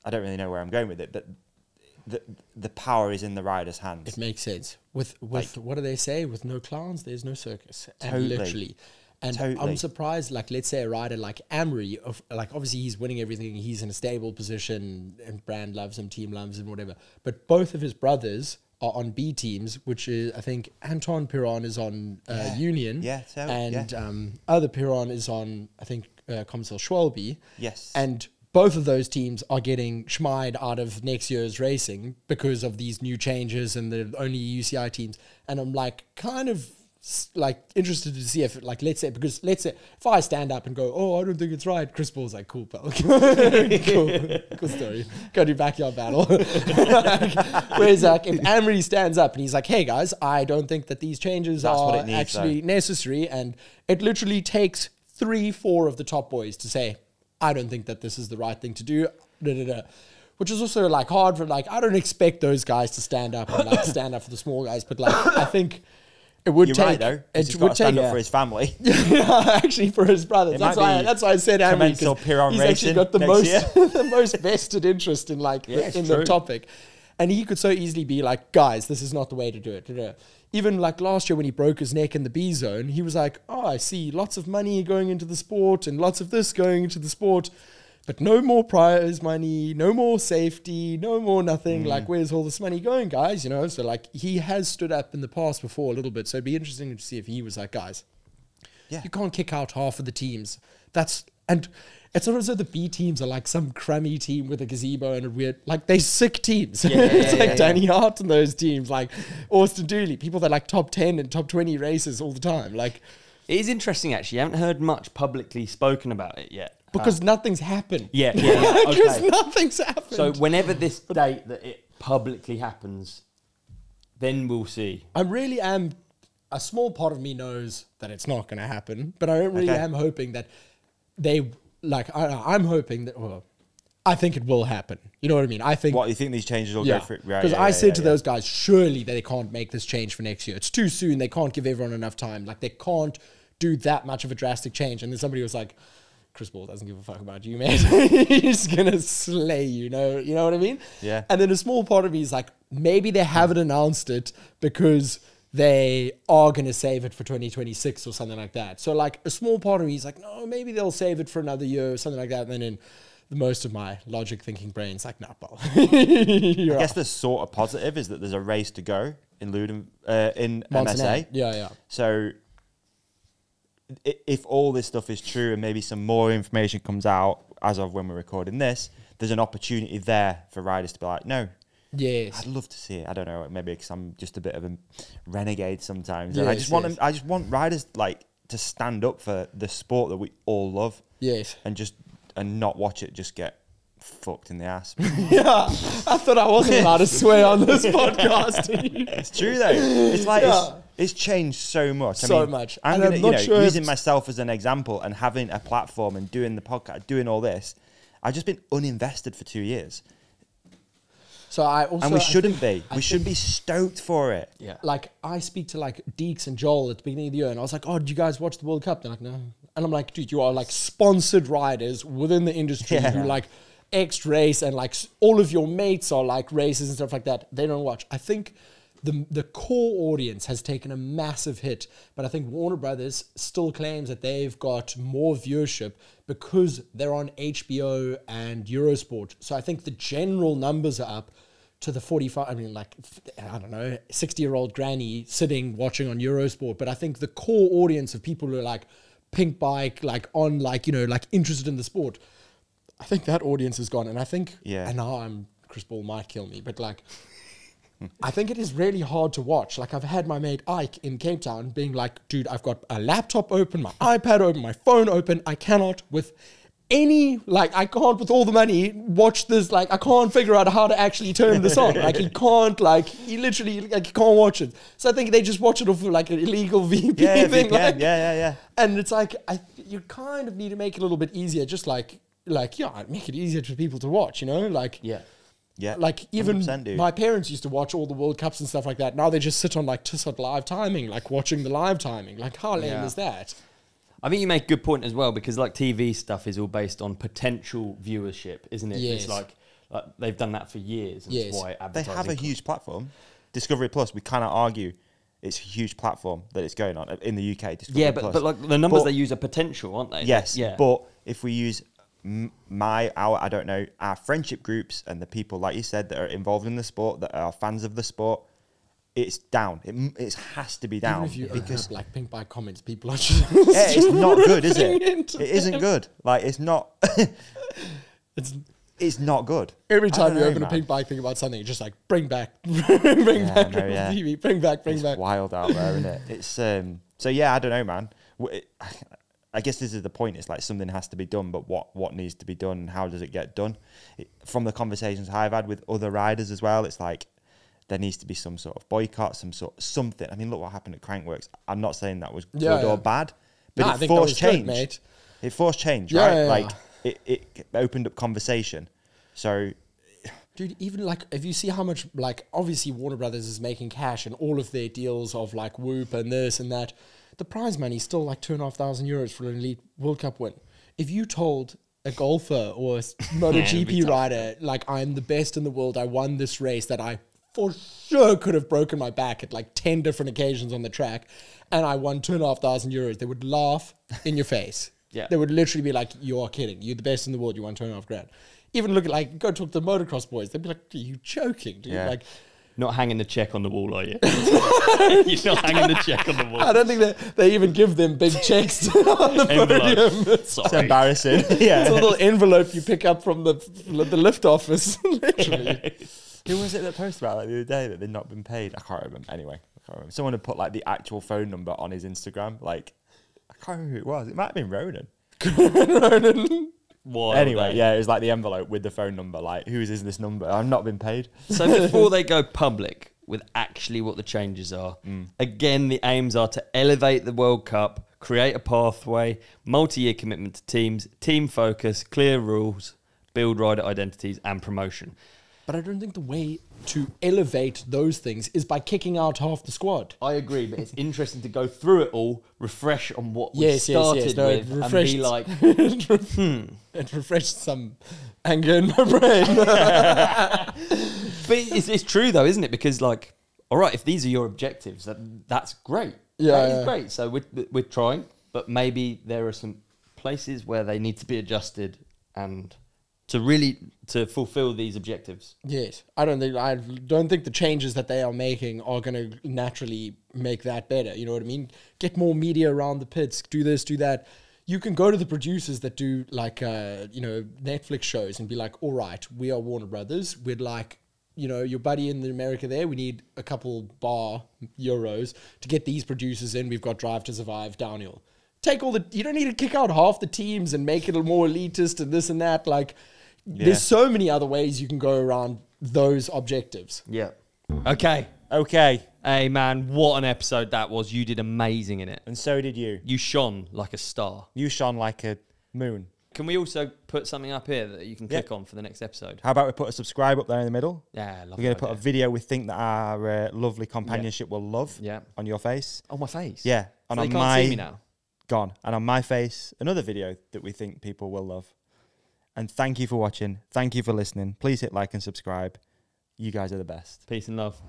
I don't really know where I'm going with it, but the power is in the rider's hands. It makes sense. With like, what do they say? With no clowns, there's no circus. Totally. And literally. And I'm surprised, like, let's say a rider like Amory, like, obviously he's winning everything. He's in a stable position and brand loves him, team loves him, whatever. But both of his brothers are on B teams, which is, I think, Anton Piron is on Union. Yeah. Other Piron is on, I think, Comsel Schwalbe. Yes. And both of those teams are getting schmied out of next year's racing because of these new changes and the only UCI teams. And I'm like, kind of like interested to see if, like, let's say if I stand up and go, oh, I don't think it's right, Chris Ball's like, cool, pal. cool story, go do backyard battle. Whereas like if Amory stands up and he's like, hey guys, I don't think that these changes are actually necessary, and it literally takes 3-4 of the top boys to say, I don't think that this is the right thing to do, which is also like hard for, like, I don't expect those guys to stand up and like stand up for the small guys, but like I think it would take. Right, though. He's got to stand up for his family. Yeah, actually for his brothers. That's why I said Amory, because he's actually got the most vested interest in like the topic, and he could so easily be like, guys, this is not the way to do it. Even like last year when he broke his neck in the B zone, he was like, oh, I see lots of money going into the sport and lots of this going into the sport, but no more prize money, no more safety, no more nothing. Like, where's all this money going, guys? You know, so like he has stood up in the past before a little bit. So it'd be interesting to see if he was like, guys, you can't kick out half of the teams. And it's not as though the B teams are like some crummy team with a gazebo and a weird, like, they sick teams. It's like Danny Hart and those teams, like Austin Dooley, people that like top 10 and top 20 races all the time. Like, it is interesting, actually. I haven't heard much publicly spoken about it yet. Because nothing's happened. Because nothing's happened. So whenever this date that it publicly happens, then we'll see. A small part of me knows that it's not going to happen, but I really am hoping that they, like, I'm hoping that, well, I think it will happen. You know what I mean? I think. What, you think these changes will go for it? Because I said to those guys, surely they can't make this change for next year. It's too soon. They can't give everyone enough time. Like, they can't do that much of a drastic change. And then somebody was like, Chris Ball doesn't give a fuck about you, man. He's gonna slay you, you know what I mean? Yeah. And then a small part of me is like, maybe they haven't announced it because they are gonna save it for 2026 or something like that. So like a small part of me is like, no, maybe they'll save it for another year or something like that. And then in most of my logic thinking brain's like, nah, Paul. I guess the sort of positive is that there's a race to go in in MSA. Yeah. So if all this stuff is true and maybe some more information comes out as of when we're recording this, there's an opportunity there for riders to be like, no. Yes. I'd love to see it. I don't know, maybe because I'm just a bit of a renegade sometimes. Yes, and I just want riders like to stand up for the sport that we all love. Yes. And not watch it just get fucked in the ass. Yeah. I thought I wasn't allowed to swear on this podcast. It's true though. It's like it's changed so much. I mean, much. I'm gonna, using myself as an example and having a platform and doing the podcast, doing all this, I've just been uninvested for 2 years. So we shouldn't be. We should be stoked for it. Yeah. Like, I speak to like Deeks and Joel at the beginning of the year, and I was like, oh, did you guys watch the World Cup? They're like, no. And I'm like, dude, you are like sponsored riders within the industry who like X race, and like all of your mates are like races and stuff like that. They don't watch. I think the core audience has taken a massive hit, but I think Warner Brothers still claims that they've got more viewership because they're on HBO and Eurosport. So I think the general numbers are up to the 45, I mean, like, I don't know, 60-year-old granny sitting watching on Eurosport. But I think the core audience of people who are like pink bike, like on, like, you know, like interested in the sport, I think that audience is gone. And I think, and now Chris Ball might kill me, but like, I think it is really hard to watch. Like, I've had my mate Ike in Cape Town being like, dude, I've got a laptop open, my iPad open, my phone open. I cannot with I can't with all the money watch this. Like, I can't figure out how to actually turn this on. Like, he literally, like, he can't watch it. So I think they just watch it off of like an illegal VPN thing. VPN, And it's like, you kind of need to make it a little bit easier. Just make it easier for people to watch, you know? Like, yeah, like even my parents used to watch all the World Cups and stuff like that. Now they just sit on like Tissot live timing, like watching the live timing. Like, how lame is that? I think you make a good point as well, because like TV stuff is all based on potential viewership, isn't it? Yes. It's Like, they've done that for years. And that's why they advertising have a huge platform. Discovery Plus, we cannot argue it's a huge platform that it's going on in the UK. Discovery Plus. but like the numbers they use are potential, aren't they? Yes, but if we use our friendship groups and the people, like you said, that are involved in the sport, that are fans of the sport, it's down. It has to be down. Even if you because open up like pink bike comments, people are just it's not good, is it? It isn't good. Like it's not. It's not good. Every time you open a pink bike thing about something, it's just like bring back TV, bring back. It's wild out there, isn't it? It's so yeah. I don't know, man. I guess this is the point. It's like something has to be done, but what needs to be done and how does it get done? From the conversations I've had with other riders as well, it's like there needs to be some sort of boycott, something. I mean, look what happened at Crankworks. I'm not saying that was good or bad, but it forced change. Good, mate. It forced change, right? Like it opened up conversation. So, dude, even like if you see how much, like, obviously Warner Brothers is making cash and all of their deals of like Whoop and this and that, the prize money is still like €2,500 for an elite World Cup win. If you told a golfer or a MotoGP rider, like, I'm the best in the world, I won this race that I for sure could have broken my back at like 10 different occasions on the track, and I won €2,500, they would laugh in your face. Yeah. They would literally be like, you are kidding. You're the best in the world. You won $2,500. Even look at, like, go talk to the motocross boys. They'd be like, are you joking, dude? Yeah. Like, not hanging the check on the wall, are you? You're not hanging the check on the wall. I don't think they even give them big checks on the podium. It's embarrassing. Yeah. It's a little envelope you pick up from the lift office, literally. Who was it that posted about that the other day that they'd not been paid? I can't remember. Anyway, I can't remember. Someone had put like the actual phone number on his Instagram. Like, I can't remember who it was. It might have been Ronan. Ronan. Anyway, yeah, it was like the envelope with the phone number. Like, whose is this number? I've not been paid. So before they go public with actually what the changes are, again, the aims are to elevate the World Cup, create a pathway, multi-year commitment to teams, team focus, clear rules, build rider identities and promotion. But I don't think the way to elevate those things is by kicking out half the squad. I agree, but it's interesting to go through it all, refresh on what we started with, and be like, It refreshed some anger in my brain. But it's true though, isn't it? Because like, all right, if these are your objectives, that's great. That is great. So we're trying, but maybe there are some places where they need to be adjusted and to fulfill these objectives. Yes, I don't think the changes that they are making are going to naturally make that better. You know what I mean? Get more media around the pits. Do this, do that. You can go to the producers that do like Netflix shows and be like, all right, we are Warner Brothers. We'd like, your buddy in America there. We need a couple bar euros to get these producers in. We've got Drive to Survive downhill. Take all you don't need to kick out half the teams and make it more elitist and this and that. Like. Yeah. There's so many other ways you can go around those objectives. Yeah. Okay. Hey, man, what an episode that was. You did amazing in it. And so did you. You shone like a star. You shone like a moon. Can we also put something up here that you can click on for the next episode? How about we put a subscribe up there in the middle? Yeah, we're going to put a video we think that our lovely companionship will love on your face. On my face? Yeah. And so they can't see me now? Gone. And on my face, another video that we think people will love. And thank you for watching. Thank you for listening. Please hit like and subscribe. You guys are the best. Peace and love.